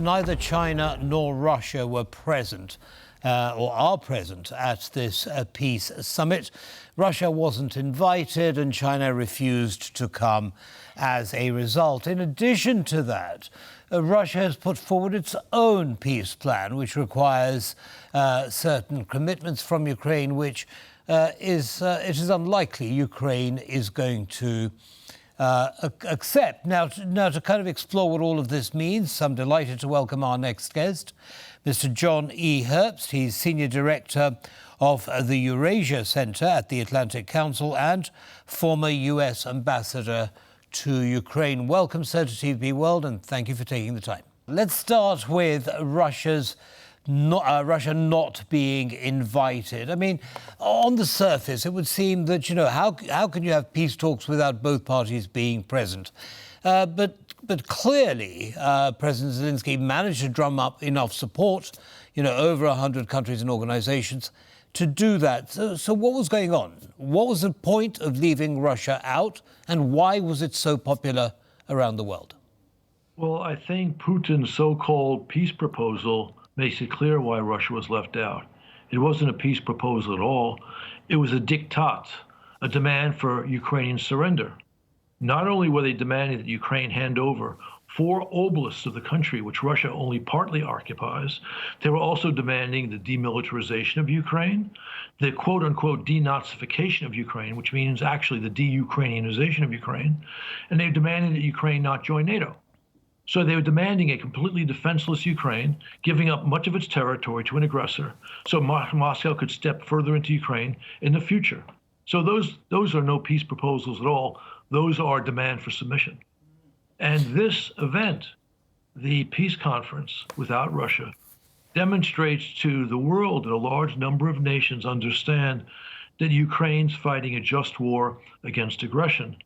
neither China nor Russia were present or are present at this peace summit. Russia wasn't invited and China refused to come as a result. In addition to that, Russia has put forward its own peace plan, which requires certain commitments from Ukraine, which it is unlikely Ukraine is going to accept. Now, to kind of explore what all of this means, I'm delighted to welcome our next guest, Mr. John E. Herbst. He's Senior Director of the Eurasia Center at the Atlantic Council and former U.S. Ambassador to Ukraine. Welcome, sir, to TVP World, and thank you for taking the time. Let's start with Russia not being invited. I mean, on the surface, it would seem that, how can you have peace talks without both parties being present? But clearly, President Zelensky managed to drum up enough support, over 100 countries and organizations to do that. So what was going on? What was the point of leaving Russia out, and why was it so popular around the world? Well, I think Putin's so-called peace proposal makes it clear why Russia was left out. It wasn't a peace proposal at all. It was a diktat, a demand for Ukrainian surrender. Not only were they demanding that Ukraine hand over 4 oblasts of the country, which Russia only partly occupies, they were also demanding the demilitarization of Ukraine, the quote-unquote denazification of Ukraine, which means actually the de-Ukrainianization of Ukraine, and they demanded that Ukraine not join NATO. So they were demanding a completely defenseless Ukraine, giving up much of its territory to an aggressor, so Moscow could step further into Ukraine in the future. So those are no peace proposals at all. Those are demand for submission. And this event, the peace conference without Russia, demonstrates to the world that a large number of nations understand that Ukraine's fighting a just war against aggression.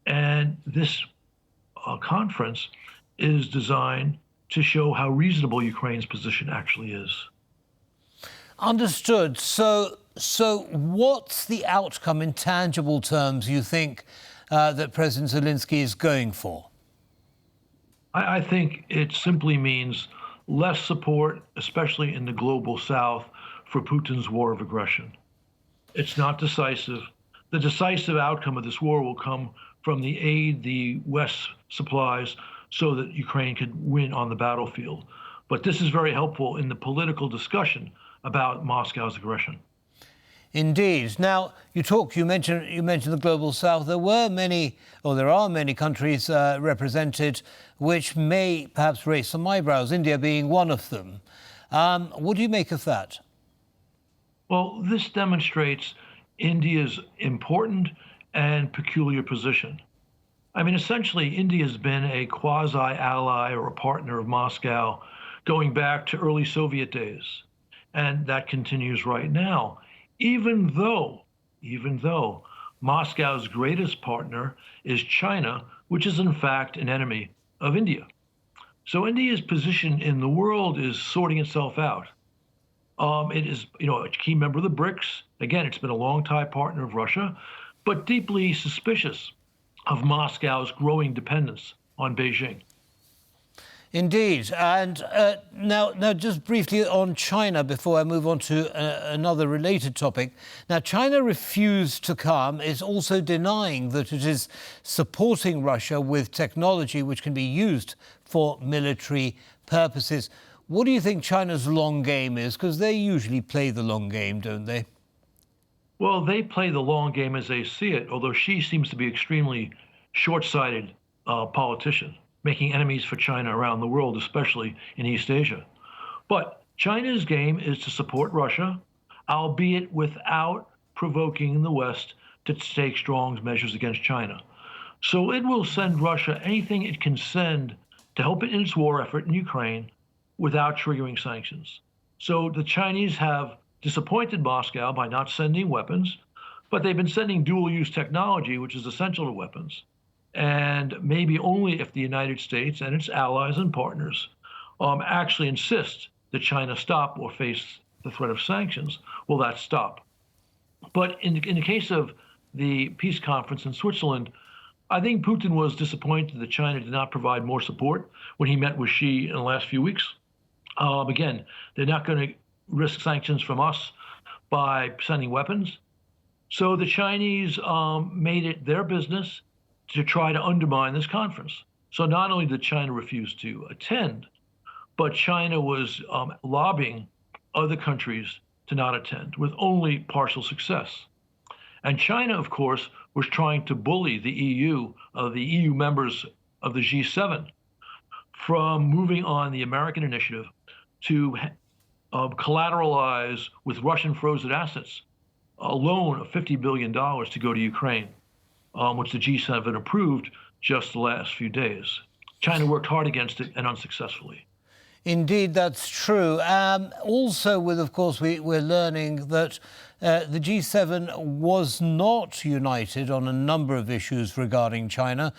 And this conference is designed to show how reasonable Ukraine's position actually is. Understood. So what's the outcome in tangible terms you think that President Zelensky is going for? I think it simply means less support, especially in the global south, for Putin's war of aggression. It's not decisive. The decisive outcome of this war will come from the aid the West supplies so that Ukraine could win on the battlefield. But this is very helpful in the political discussion about Moscow's aggression. Indeed. Now, you mentioned the global south. There are many countries represented which may perhaps raise some eyebrows, India being one of them. What do you make of that? Well, this demonstrates India's important and peculiar position. I mean, essentially, India has been a quasi-ally or a partner of Moscow going back to early Soviet days. And that continues right now, even though Moscow's greatest partner is China, which is in fact an enemy of India. So India's position in the world is sorting itself out. It is, a key member of the BRICS. Again, it's been a long-time partner of Russia, but deeply suspicious of Moscow's growing dependence on Beijing. Indeed. And now just briefly on China before I move on to another related topic. Now, China refused to come, is also denying that it is supporting Russia with technology which can be used for military purposes. What do you think China's long game is? Because they usually play the long game, don't they? Well, they play the long game as they see it, although Xi seems to be extremely short-sighted politician, making enemies for China around the world, especially in East Asia. But China's game is to support Russia, albeit without provoking the West to take strong measures against China. So it will send Russia anything it can send to help it in its war effort in Ukraine without triggering sanctions. So the Chinese have disappointed Moscow by not sending weapons, but they've been sending dual-use technology, which is essential to weapons. And maybe only if the United States and its allies and partners actually insist that China stop or face the threat of sanctions, will that stop. But in the case of the peace conference in Switzerland, I think Putin was disappointed that China did not provide more support when he met with Xi in the last few weeks. Again, they're not going to risk sanctions from us by sending weapons. So the Chinese made it their business to try to undermine this conference. So not only did China refuse to attend, but China was lobbying other countries to not attend with only partial success. And China, of course, was trying to bully the EU members of the G7 from moving on the American initiative to collateralize with Russian frozen assets a loan of $50 billion to go to Ukraine, which the G7 approved just the last few days. China worked hard against it and unsuccessfully. Indeed, that's true. Also, of course, we're learning that the G7 was not united on a number of issues regarding China,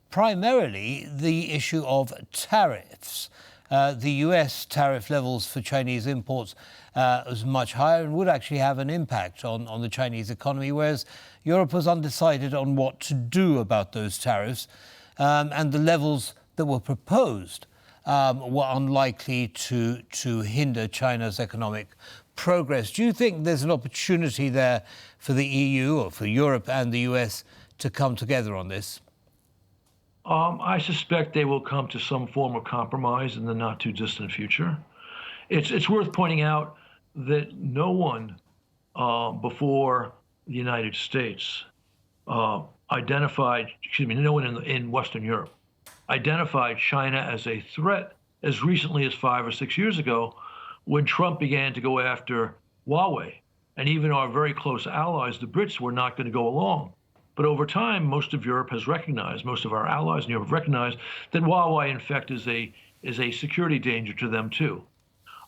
primarily the issue of tariffs. The U.S. tariff levels for Chinese imports was much higher and would actually have an impact on the Chinese economy, whereas Europe was undecided on what to do about those tariffs, and the levels that were proposed were unlikely to hinder China's economic progress. Do you think there's an opportunity there for the EU or for Europe and the US to come together on this? I suspect they will come to some form of compromise in the not too distant future. It's worth pointing out that no one before the United States no one in Western Europe identified China as a threat as recently as 5 or 6 years ago, when Trump began to go after Huawei. And even our very close allies, the Brits, were not going to go along. But over time, most of Europe has recognized, most of our allies in Europe have recognized that Huawei, in fact, is a security danger to them too.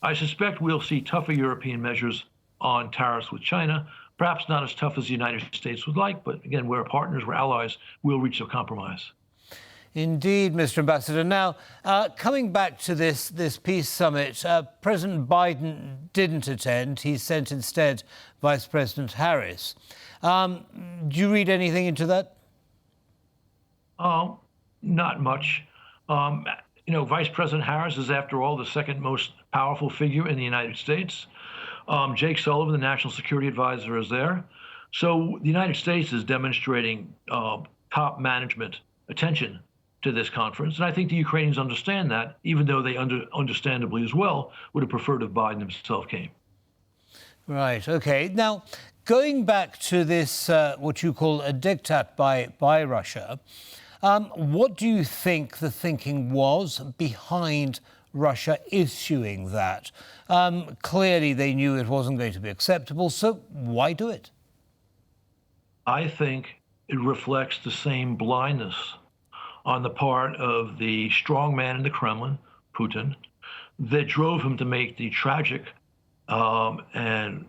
I suspect we'll see tougher European measures on tariffs with China, perhaps not as tough as the United States would like, but again, we're partners, we're allies, we'll reach a compromise. Indeed, Mr. Ambassador. Now, coming back to this peace summit, President Biden didn't attend. He sent instead Vice President Harris. Do you read anything into that? Not much. Vice President Harris is, after all, the second most powerful figure in the United States. Jake Sullivan, the National Security Advisor, is there. So the United States is demonstrating top management attention to this conference. And I think the Ukrainians understand that, even though they understandably as well would have preferred if Biden himself came. Right, OK. Now, going back to this, what you call a diktat by Russia, what do you think the thinking was behind Russia issuing that? Clearly, they knew it wasn't going to be acceptable, so why do it? I think it reflects the same blindness on the part of the strong man in the Kremlin, Putin, that drove him to make the tragic and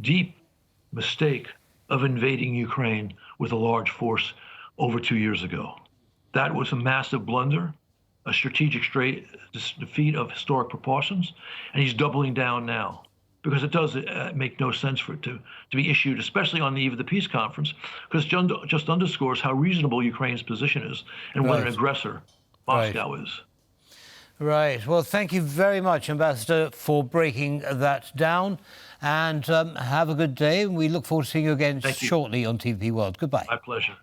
deep mistake of invading Ukraine with a large force over 2 years ago. That was a massive blunder, a strategic defeat of historic proportions, and he's doubling down now, because it does make no sense for it to be issued, especially on the eve of the peace conference, because just underscores how reasonable Ukraine's position is and what an aggressor Moscow is. Right. Well, thank you very much, Ambassador, for breaking that down. And have a good day. We look forward to seeing you again shortly on TVP World. Goodbye. My pleasure.